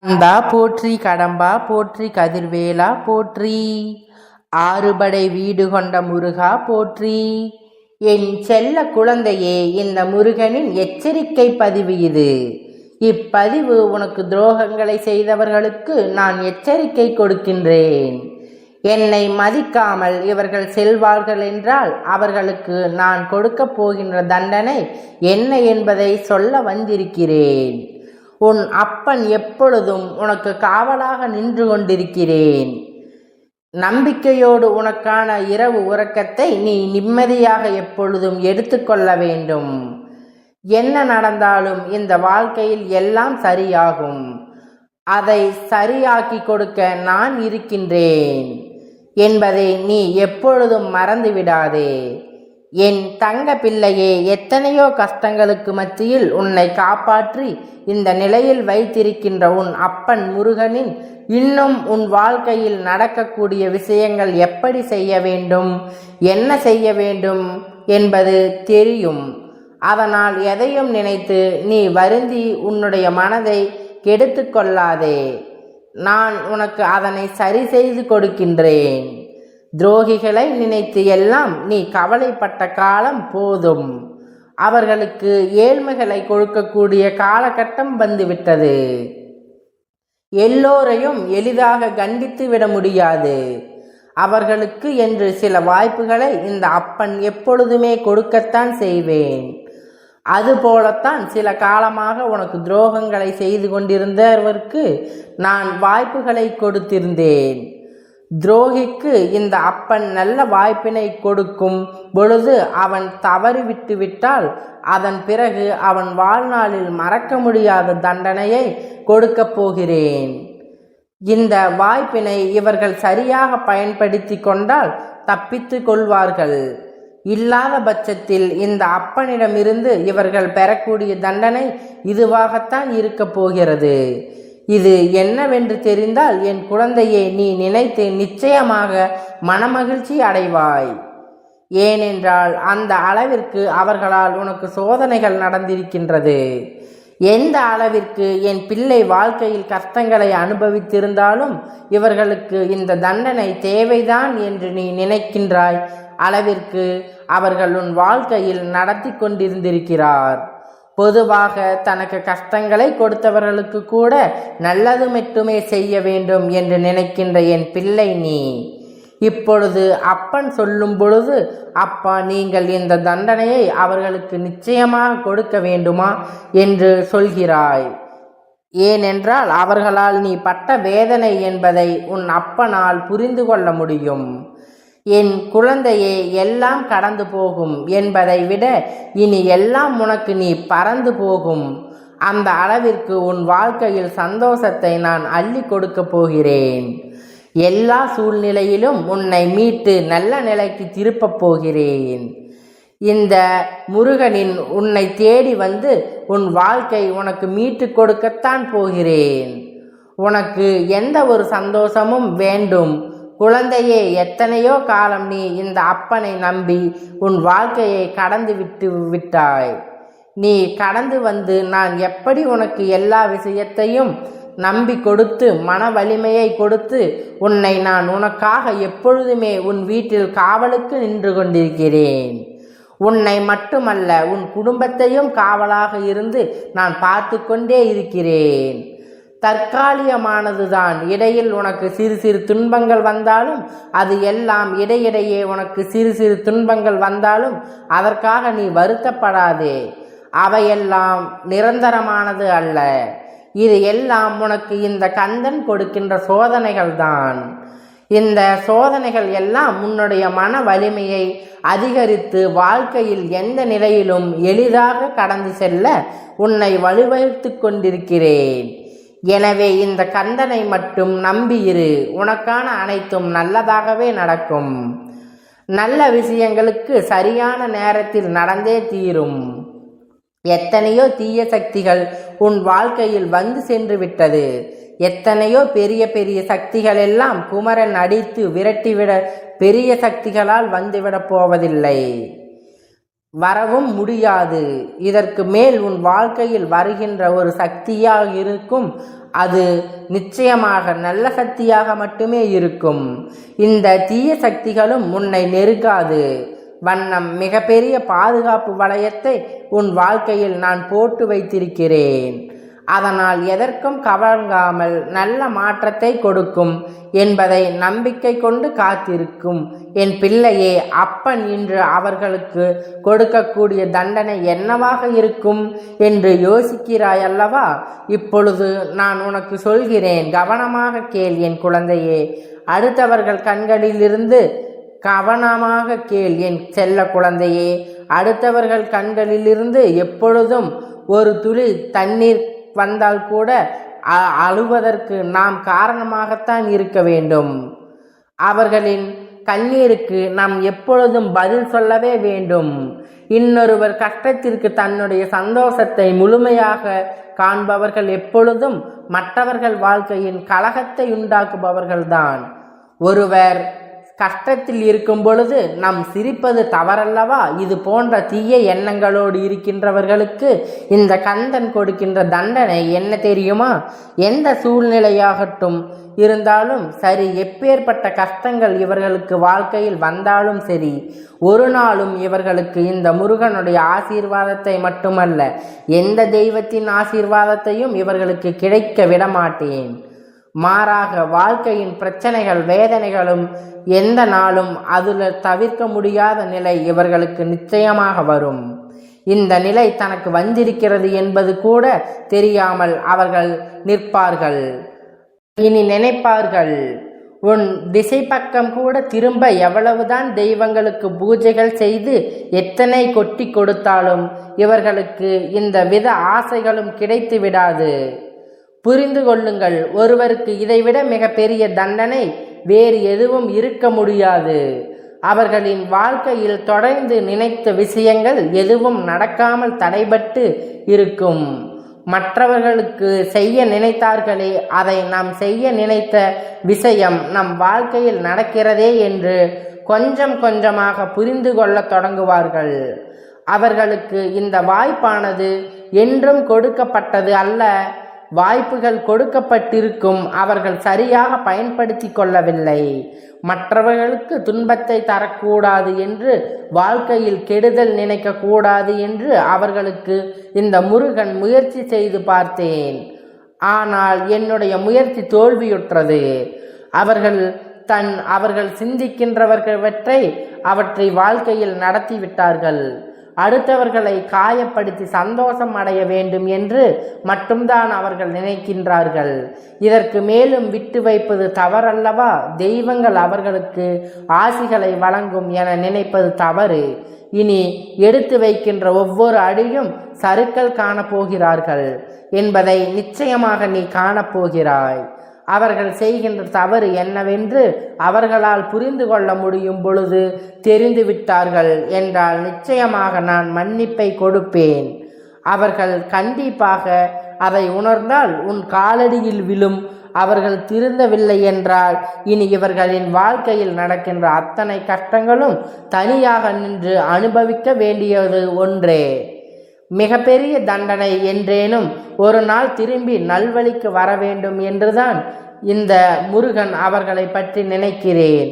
கந்தா போற்றி, கடம்பா போற்றி, கதிர்வேலா போற்றி, ஆறுபடை வீடு கொண்ட முருகா போற்றி. என் செல்ல குழந்தையே, இந்த முருகனின் எச்சரிக்கை பதிவு இது. இப்பதிவு உனக்கு துரோகங்களை செய்தவர்களுக்கு நான் எச்சரிக்கை கொடுக்கின்றேன். என்னை மதிக்காமல் இவர்கள் செல்வார்கள் என்றால் அவர்களுக்கு நான் கொடுக்கப் போகின்ற தண்டனை என்ன என்பதை சொல்ல வந்திருக்கிறேன். உன் அப்பன் எப்பொழுதும் உனக்கு காவலாக நின்று கொண்டிருக்கிறேன். நம்பிக்கையோடு உனக்கான இரவு உறக்கத்தை நீ நிம்மதியாக எப்பொழுதும் எடுத்துக்கொள்ள வேண்டும். என்ன நடந்தாலும் இந்த வாழ்க்கையில் எல்லாம் சரியாகும். அதை சரியாக்கி கொடுக்க நான் இருக்கின்றேன் என்பதை நீ எப்பொழுதும் மறந்துவிடாதே. என் தங்க பிள்ளையே, எத்தனையோ கஷ்டங்களுக்கு மத்தியில் உன்னை காப்பாற்றி இந்த நிலையில் வைத்திருக்கின்ற உன் அப்பன் முருகனின் இன்னும் உன் வாழ்க்கையில் நடக்கக்கூடிய விஷயங்கள் எப்படி செய்ய வேண்டும், என்ன செய்ய வேண்டும் என்பது தெரியும். அதனால் எதையும் நினைத்து நீ வருந்தி உன்னுடைய மனதை கெடுத்து கொள்ளாதே. நான் உனக்கு அதனை சரி செய்து கொடுக்கின்றேன். துரோகிகளை நினைத்து எல்லாம் நீ கவலைப்பட்ட காலம் போதும். அவர்களுக்கு ஏழ்மைகளை கொடுக்கக்கூடிய காலகட்டம் வந்துவிட்டது. எல்லோரையும் எளிதாக கண்டித்து விட முடியாது. அவர்களுக்கு என்று சில வாய்ப்புகளை இந்த அப்பன் எப்பொழுதுமே கொடுக்கத்தான் செய்வேன். அதுபோலத்தான் சில காலமாக உனக்கு துரோகங்களை செய்து கொண்டிருந்தவருக்கு நான் வாய்ப்புகளை கொடுத்திருந்தேன். துரோகிக்கு இந்த அப்பன் நல்ல வாய்ப்பினை கொடுக்கும் பொழுது அவன் தவறி விட்டுவிட்டால் அதன் பிறகு அவன் வாழ்நாளில் மறக்க முடியாத தண்டனையை கொடுக்கப் போகிறேன். இந்த வாய்ப்பினை இவர்கள் சரியாக பயன்படுத்தி கொண்டால் தப்பித்து கொள்வார்கள். இல்லாத பட்சத்தில் இந்த அப்பனிடமிருந்து இவர்கள் பெறக்கூடிய தண்டனை இதுவாகத்தான் இருக்கப் போகிறது. இது என்னவென்று தெரிந்தால் என் குழந்தையை நீ நினைத்து நிச்சயமாக மனமகிழ்ச்சி அடைவாய். ஏனென்றால் அந்த அளவிற்கு அவர்களால் உனக்கு சோதனைகள் நடந்திருக்கின்றது. எந்த அளவிற்கு என் பிள்ளை வாழ்க்கையில் கஷ்டங்களை அனுபவித்திருந்தாலும் இவர்களுக்கு இந்த தண்டனை தேவைதான் என்று நீ நினைக்கின்றாய் அளவிற்கு அவர்கள் உன் வாழ்க்கையில் நடத்தி கொண்டிருந்திருக்கிறார். பொதுவாக தனக்கு கஷ்டங்களை கொடுத்தவர்களுக்கு கூட நல்லது மட்டுமே செய்ய வேண்டும் என்று நினைக்கின்ற என் பிள்ளை நீ. இப்பொழுது அப்பன் சொல்லும் பொழுது, அப்பா நீங்கள் இந்த தண்டனையை அவர்களுக்கு நிச்சயமாக கொடுக்க வேண்டுமா என்று சொல்கிறாய். ஏனென்றால் அவர்களால் நீ பட்ட வேதனை என்பதை உன் அப்பனால் புரிந்து கொள்ள முடியும். என் குழந்தையே, எல்லாம் கடந்து போகும் என்பதை விட இனி எல்லாம் உனக்கு நீ பறந்து போகும். அந்த அளவிற்கு உன் வாழ்க்கையில் சந்தோஷத்தை நான் அள்ளி கொடுக்க போகிறேன். எல்லா சூழ்நிலையிலும் உன்னை மீட்டு நல்ல நிலைக்கு திருப்பப் போகிறேன். இந்த முருகனின் உன்னை தேடி வந்து உன் வாழ்க்கை உனக்கு மீட்டு கொடுக்கத்தான் போகிறேன். உனக்கு எந்த ஒரு சந்தோஷமும் வேண்டும் குழந்தையே. எத்தனையோ காலம் நீ இந்த அப்பனை நம்பி உன் வாழ்க்கையை கடந்து விட்டாய். நீ கடந்து வந்து நான் எப்படி உனக்கு எல்லா விஷயத்தையும் நம்பி கொடுத்து மன வலிமையை கொடுத்து உன்னை நான் உனக்காக எப்பொழுதுமே உன் வீட்டில் காவலுக்கு நின்று கொண்டிருக்கிறேன். உன்னை மட்டுமல்ல உன் குடும்பத்தையும் காவலாக இருந்து நான் பார்த்து கொண்டே இருக்கிறேன். தற்காலிகமானதுதான். இடையில் உனக்கு சிறு சிறு துன்பங்கள் வந்தாலும் அது எல்லாம் இடையிடையே உனக்கு சிறு சிறு துன்பங்கள் வந்தாலும் அதற்காக நீ வருத்தப்படாதே. அவையெல்லாம் நிரந்தரமானது அல்ல. இது எல்லாம் உனக்கு இந்த கந்தன் கொடுக்கின்ற சோதனைகள் தான். இந்த சோதனைகள் எல்லாம் உன்னுடைய மன வலிமையை அதிகரித்து வாழ்க்கையில் எந்த நிலையிலும் எளிதாக கடந்து செல்ல உன்னை வலுவைத்து கொண்டிருக்கிறேன். எனவே இந்த கந்தனை மட்டும் நம்பியிரு. உனக்கான அனைத்தும் நல்லதாகவே நடக்கும். நல்ல விஷயங்களுக்கு சரியான நேரத்தில் நடந்தே தீரும். எத்தனையோ தீய சக்திகள் உன் வாழ்க்கையில் வந்து சென்று விட்டது. எத்தனையோ பெரிய பெரிய சக்திகள் எல்லாம் குமரன் அடித்து விரட்டிவிட பெரிய சக்திகளால் வந்துவிடப் போவதில்லை. வரவும் முடியாது. இதற்கு மேல் உன் வாழ்க்கையில் வருகின்ற ஒரு சக்தியாக இருக்கும். அது நிச்சயமாக நல்ல சக்தியாக மட்டுமே இருக்கும். இந்த தீய சக்திகளும் உன்னை நெருங்காது. வண்ணம் மிகப்பெரிய பாதுகாப்பு வளையத்தை உன் வாழ்க்கையில் நான் போட்டு வைத்திருக்கிறேன். அதனால் எதற்கும் கவங்காமல் நல்ல மாற்றத்தை கொடுக்கும் என்பதை நம்பிக்கை கொண்டு காத்திருக்கும் என் பிள்ளையே. அப்பன் இன்று அவர்களுக்கு கொடுக்கக்கூடிய தண்டனை என்னவாக இருக்கும் என்று யோசிக்கிறாய் அல்லவா? இப்பொழுது நான் உனக்கு சொல்கிறேன், கவனமாக கேள் என் குழந்தையே. அடுத்தவர்கள் கண்களிலிருந்து கவனமாக கேள் என் செல்ல குழந்தையே. அடுத்தவர்கள் கண்களிலிருந்து எப்பொழுதும் ஒரு துளி தண்ணீர் வந்தால் கூட அழுவதற்கு நாம் காரணமாகத்தான் இருக்க வேண்டும். அவர்களின் கண்ணீருக்கு நாம் எப்பொழுதும் பதில் சொல்லவே வேண்டும். இன்னொருவர் கஷ்டத்திற்கு தன்னுடைய சந்தோஷத்தை முழுமையாக காண்பவர்கள் எப்பொழுதும் மற்றவர்கள் வாழ்க்கையின் கலகத்தை உண்டாக்குபவர்கள்தான். ஒருவர் கஷ்டத்தில் இருக்கும் பொழுது நாம் சிரிப்பது தவறல்லவா? இது போன்ற தீய எண்ணங்களோடு இருக்கின்றவர்களுக்கு இந்த கந்தன் கொடுக்கின்ற தண்டனை என்ன தெரியுமா? எந்த சூழ்நிலையாகட்டும் இருந்தாலும் சரி, எப்பேற்பட்ட கஷ்டங்கள் இவர்களுக்கு வாழ்க்கையில் வந்தாலும் சரி, ஒரு நாளும் இவர்களுக்கு இந்த முருகனுடைய ஆசீர்வாதத்தை மட்டுமல்ல, எந்த தெய்வத்தின் ஆசீர்வாதத்தையும் இவர்களுக்கு கிடைக்க விடமாட்டேன். மாறாக வாழ்க்கையின் பிரச்சனைகள் வேதனைகளும் எந்த நாளும் அதில் தவிர்க்க முடியாத நிலை இவர்களுக்கு நிச்சயமாக வரும். இந்த நிலை தனக்கு வந்திருக்கிறது என்பது கூட தெரியாமல் அவர்கள் நிற்பார்கள். இனி நினைப்பார்கள், உன் திசை பக்கம் கூட திரும்ப எவ்வளவுதான் தெய்வங்களுக்கு பூஜைகள் செய்து எத்தனை கொட்டி கொடுத்தாலும் இவர்களுக்கு இந்த வித ஆசைகளும் கிடைத்து விடாது. புரிந்து கொள்ளுங்கள், ஒருவருக்கு இதைவிட மிக பெரிய தண்டனை வேறு எதுவும் இருக்க முடியாது. அவர்களின் வாழ்க்கையில் தொடர்ந்து நினைத்த விஷயங்கள் எதுவும் நடக்காமல் தடைபட்டு இருக்கும். மற்றவர்களுக்கு செய்ய நினைத்தார்களே, அதை நாம் செய்ய நினைத்த விஷயம் நம் வாழ்க்கையில் நடக்கிறதே என்று கொஞ்சம் கொஞ்சமாக புரிந்து கொள்ள தொடங்குவார்கள். அவர்களுக்கு இந்த வாய்ப்பானது என்றும் கொடுக்கப்பட்டது அல்ல. வாய்ப்புகள் கொடுக்கப்பட்டிருக்கும், அவர்கள் சரியாக பயன்படுத்தி கொள்ளவில்லை. மற்றவர்களுக்கு துன்பத்தை தரக்கூடாது என்று, வாழ்க்கையில் கெடுதல் நினைக்க கூடாது என்று அவர்களுக்கு இந்த முருகன் முயற்சி செய்து பார்த்தேன். ஆனால் என்னுடைய முயற்சி தோல்வியுற்றது. அவர்கள் சிந்திக்கின்றவற்றை அவற்றை வாழ்க்கையில் நடத்திவிட்டார்கள். அடுத்தவர்களை காயப்படுத்தி சந்தோஷம் அடைய வேண்டும் என்று மட்டும்தான் அவர்கள் நினைக்கின்றார்கள். இதற்கு மேலும் விட்டு வைப்பது தவறல்லவா? தெய்வங்கள் அவர்களுக்கு ஆசிகளை வழங்கும் என நினைப்பது தவறு. இனி எடுத்து வைக்கின்ற ஒவ்வொரு அடியும் சறுக்கல் காணப்போகிறார்கள் என்பதை நிச்சயமாக நீ காணப்போகிறாய். அவர்கள் செய்கின்ற தவறு என்னவென்று அவர்களால் புரிந்து கொள்ள முடியும் பொழுது தெரிந்து விட்டார்கள் என்றால் நிச்சயமாக நான் மன்னிப்பை கொடுப்பேன். அவர்கள் கண்டிப்பாக அதை உணர்ந்தால் உன் காலடியில் விழும். அவர்கள் திருந்தவில்லை என்றால் இனி இவர்களின் வாழ்க்கையில் நடக்கின்ற அத்தனை கஷ்டங்களும் தனியாக நின்று அனுபவிக்க வேண்டியது ஒன்றே. மிகப்பெரிய தண்டனை என்றேனும் ஒரு நாள் திரும்பி நல்வழிக்கு வர வேண்டும் என்றுதான் இந்த முருகன் அவர்களை பற்றி நினைக்கிறேன்.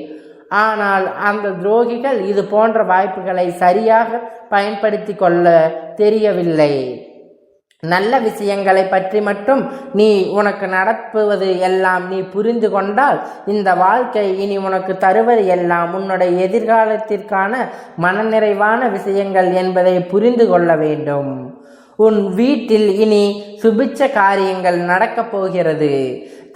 ஆனால் அந்த துரோகிகள் இது போன்ற வாய்ப்புகளை சரியாக பயன்படுத்தி கொள்ள தெரியவில்லை. நல்ல விஷயங்களை பற்றி மட்டும் உனக்கு நடப்புவது எல்லாம் நீ புரிந்து கொண்டால் இந்த வாழ்க்கை இனி உனக்கு தருவது எல்லாம் உன்னுடைய எதிர்காலத்திற்கான மனநிறைவான விஷயங்கள் என்பதை புரிந்து கொள்ள வேண்டும். உன் வீட்டில் இனி சுபிட்ச காரியங்கள் நடக்கப் போகிறது.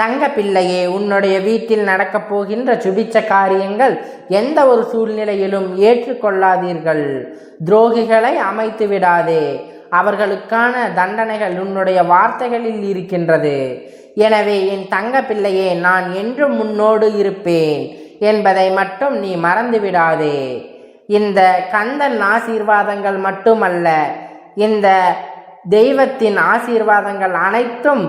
தங்க பிள்ளையே, உன்னுடைய வீட்டில் நடக்கப் போகின்ற சுபிட்ச காரியங்கள் எந்த ஒரு சூழ்நிலையிலும் ஏற்றுக்கொள்ளாதீர்கள். துரோகிகளை அமைத்து விடாதே. அவர்களுக்கான தண்டனைகள் உன்னுடைய வார்த்தைகளில் இருக்கின்றது. எனவே என் தங்க பிள்ளையே, நான் என்றும் முன்னோடு இருப்பேன் என்பதை மட்டும் நீ மறந்து விடாதே. இந்த கந்தன் ஆசீர்வாதங்கள் மட்டுமல்ல, இந்த தெய்வத்தின் ஆசீர்வாதங்கள் அனைத்தும்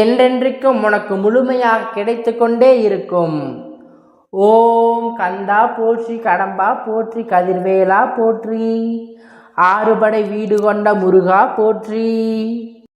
என்றென்றைக்கும் உனக்கு முழுமையாக கிடைத்து கொண்டே இருக்கும். ஓம் கந்தா போற்றி, கடம்பா போற்றி, கதிர்வேலா போற்றி. ஆறுபடை வீடு கொண்ட முருகா போற்றி.